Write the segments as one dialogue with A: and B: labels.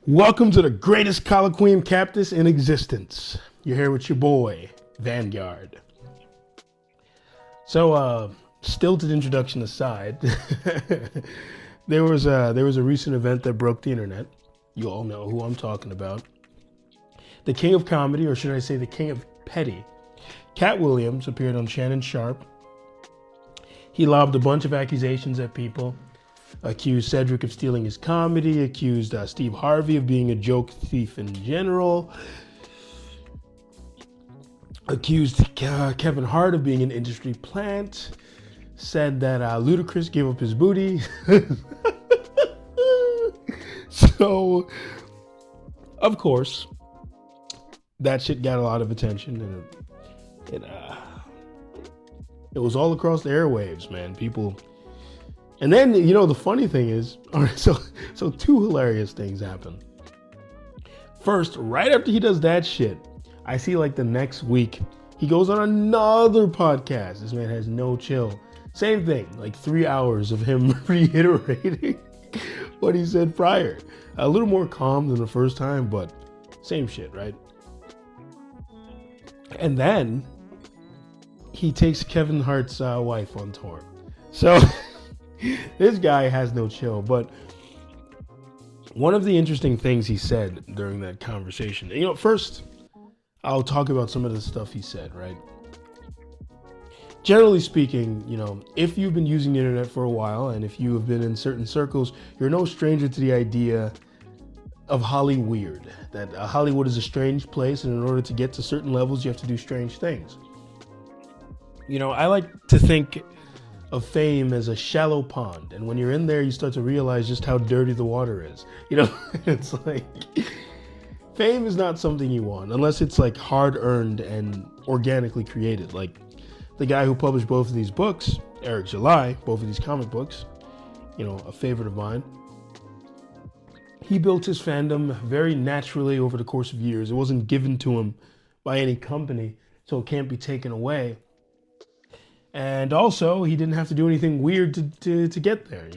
A: Welcome to the greatest colloquium cactus in existence. You're here with your boy, Vanguard. So, stilted introduction aside, there was a recent event that broke the internet. You all know who I'm talking about. The king of comedy, or should I say the king of petty, Katt Williams, appeared on Shannon Sharpe. He lobbed a bunch of accusations at people. Accused Cedric of stealing his comedy, accused Steve Harvey of being a joke thief in general, accused Kevin Hart of being an industry plant, said that Ludacris gave up his booty. So, of course, that shit got a lot of attention, and it was all across the airwaves, man. People. And then, the funny thing is, all right, so two hilarious things happen. First, right after he does that shit, I see like the next week, he goes on another podcast. This man has no chill. Same thing, like 3 hours of him reiterating what he said prior. A little more calm than the first time, but same shit, right? And then he takes Kevin Hart's wife on tour. So... this guy has no chill, but one of the interesting things he said during that conversation, first I'll talk about some of the stuff he said, right? Generally speaking, if you've been using the internet for a while and if you have been in certain circles, you're no stranger to the idea of Hollyweird, that Hollywood is a strange place, and in order to get to certain levels, you have to do strange things. I like to think of fame as a shallow pond, and when you're in there, you start to realize just how dirty the water is. It's like fame is not something you want unless it's like hard earned and organically created. Like the guy who published both of these books, Eric July, both of these comic books, a favorite of mine. He built his fandom very naturally over the course of years. It wasn't given to him by any company, so it can't be taken away. And also, he didn't have to do anything weird to get there.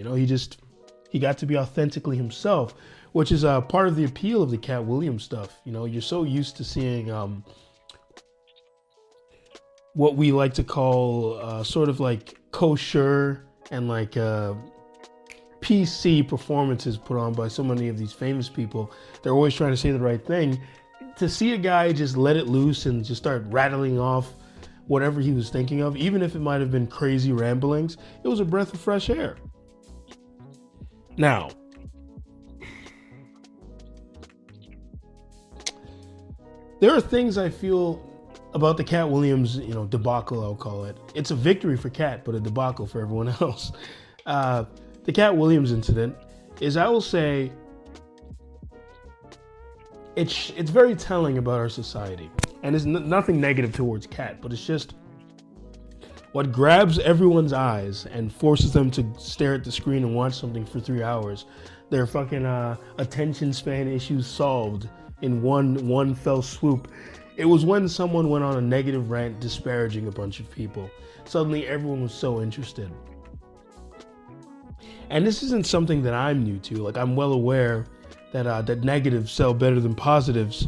A: He got to be authentically himself, which is part of the appeal of the Katt Williams stuff. You're so used to seeing what we like to call sort of like kosher and like PC performances put on by so many of these famous people. They're always trying to say the right thing. To see a guy just let it loose and just start rattling off whatever he was thinking of, even if it might have been crazy ramblings, it was a breath of fresh air. Now, there are things I feel about the Katt Williams, debacle, I'll call it. It's a victory for Katt, but a debacle for everyone else. The Katt Williams incident is, I will say, it's very telling about our society. And it's nothing negative towards Katt, but it's just what grabs everyone's eyes and forces them to stare at the screen and watch something for 3 hours. Their fucking attention span issues solved in one fell swoop. It was when someone went on a negative rant disparaging a bunch of people. Suddenly everyone was so interested. And this isn't something that I'm new to. Like, I'm well aware that negatives sell better than positives.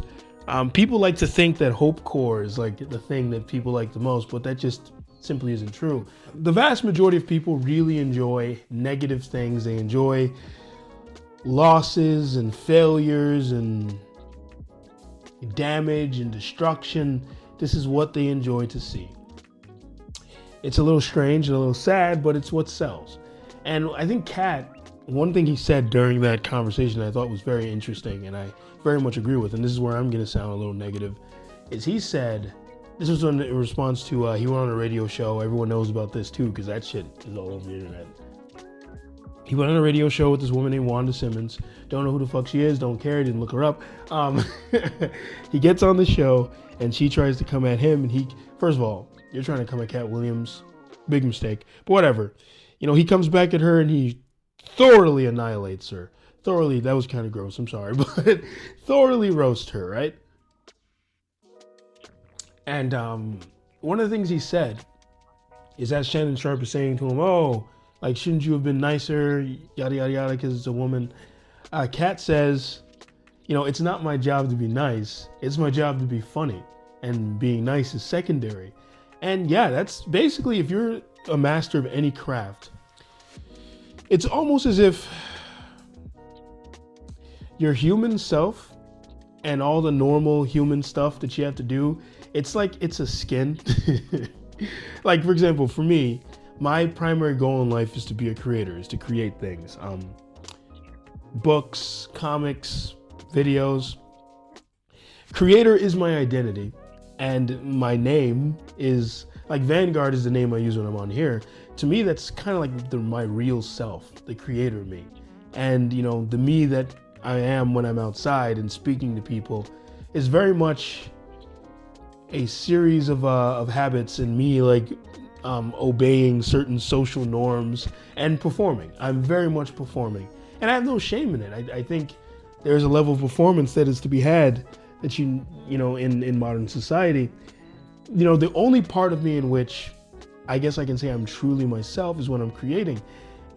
A: People like to think that hope core is like the thing that people like the most, but that just simply isn't true. The vast majority of people really enjoy negative things. They enjoy losses and failures and damage and destruction. This is what they enjoy to see. It's a little strange and a little sad, but it's what sells. And I think Katt, one thing he said during that conversation I thought was very interesting, and I very much agree with, and this is where I'm going to sound a little negative, is he said, this was in response to, he went on a radio show, everyone knows about this too, because that shit is all over the internet. He went on a radio show with this woman named Wanda Simmons, don't know who the fuck she is, don't care, didn't look her up. He gets on the show, and she tries to come at him, and first of all, you're trying to come at Katt Williams, big mistake, but whatever. He comes back at her, and he thoroughly annihilates her. That was kind of gross, I'm sorry, but thoroughly roast her, right? And one of the things he said is that Shannon Sharpe is saying to him, oh, like, shouldn't you have been nicer, yada, yada, yada, because it's a woman. Katt says, it's not my job to be nice. It's my job to be funny, and being nice is secondary. And yeah, that's basically, if you're a master of any craft, it's almost as if your human self and all the normal human stuff that you have to do, it's like it's a skin. Like, for example, for me, my primary goal in life is to be a creator, is to create things. Books, comics, videos. Creator is my identity, and my name is, like, Vanguard is the name I use when I'm on here. To me, that's kind of like my real self, the creator me. And, the me that I am when I'm outside and speaking to people is very much a series of habits and me, like, obeying certain social norms and performing. I'm very much performing, and I have no shame in it. I think there's a level of performance that is to be had that in modern society. The only part of me in which I guess I can say I'm truly myself is when I'm creating.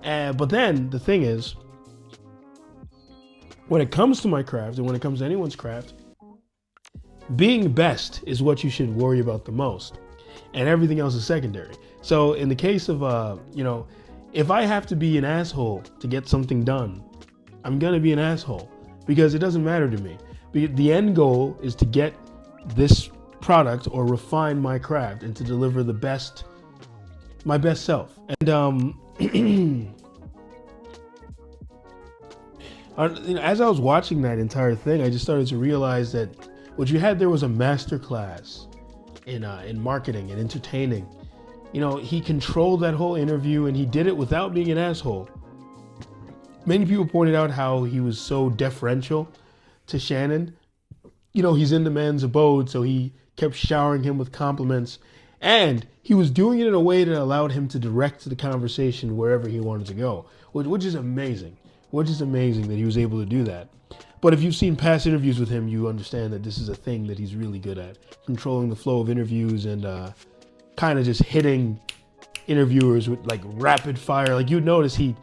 A: But then the thing is, when it comes to my craft, and when it comes to anyone's craft, being best is what you should worry about the most, and everything else is secondary. So in the case of, if I have to be an asshole to get something done, I'm gonna be an asshole, because it doesn't matter to me. The end goal is to get this product or refine my craft and to deliver my best self. And as I was watching that entire thing, I just started to realize that what you had there was a master class in marketing and entertaining. He controlled that whole interview, and he did it without being an asshole. Many people pointed out how he was so deferential to Shannon. He's in the man's abode, so he kept showering him with compliments, and he was doing it in a way that allowed him to direct the conversation wherever he wanted to go, which is amazing. Which is amazing that he was able to do that. But if you've seen past interviews with him, you understand that this is a thing that he's really good at, controlling the flow of interviews and kind of just hitting interviewers with, like, rapid fire. Like, you'd notice he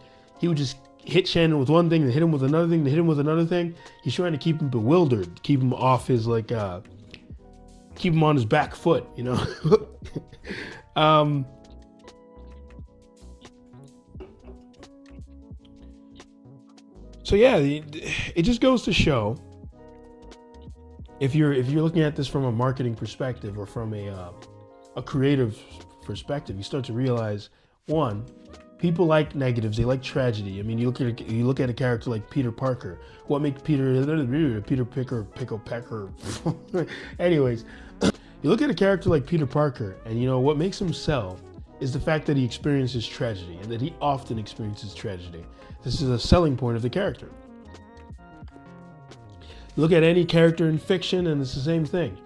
A: would just hit Shannon with one thing, then hit him with another thing, then hit him with another thing. He's trying to keep him bewildered, keep him off his, keep him on his back foot, So yeah, it just goes to show, if you're looking at this from a marketing perspective or from a creative perspective, you start to realize, one, people like negatives, they like tragedy. I mean, you look at a character like Peter Parker. What makes Peter Pickle Pecker? Anyways, you look at a character like Peter Parker, and what makes him sell is the fact that he experiences tragedy, and that he often experiences tragedy. This is a selling point of the character. Look at any character in fiction, and it's the same thing.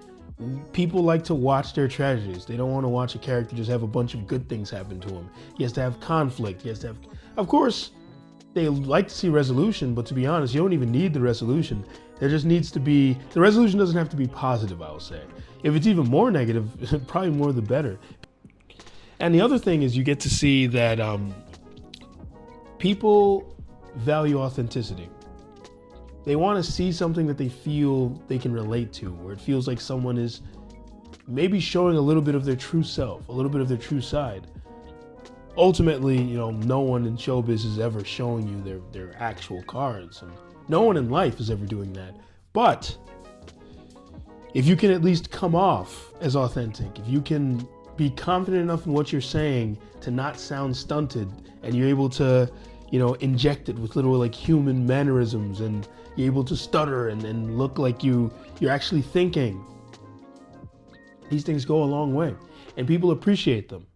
A: People like to watch their tragedies. They don't want to watch a character just have a bunch of good things happen to him. He has to have conflict. He has to have, of course, they like to see resolution, but to be honest, you don't even need the resolution. There just needs to be, the resolution doesn't have to be positive, I will say. If it's even more negative, probably more the better. And the other thing is, you get to see that people value authenticity. They want to see something that they feel they can relate to, where it feels like someone is maybe showing a little bit of their true self, a little bit of their true side. Ultimately, no one in showbiz is ever showing you their actual cards, and no one in life is ever doing that. But if you can at least come off as authentic, if you can be confident enough in what you're saying to not sound stunted, and you're able to inject it with little, like, human mannerisms, and you're able to stutter and look like you're actually thinking, these things go a long way, and people appreciate them.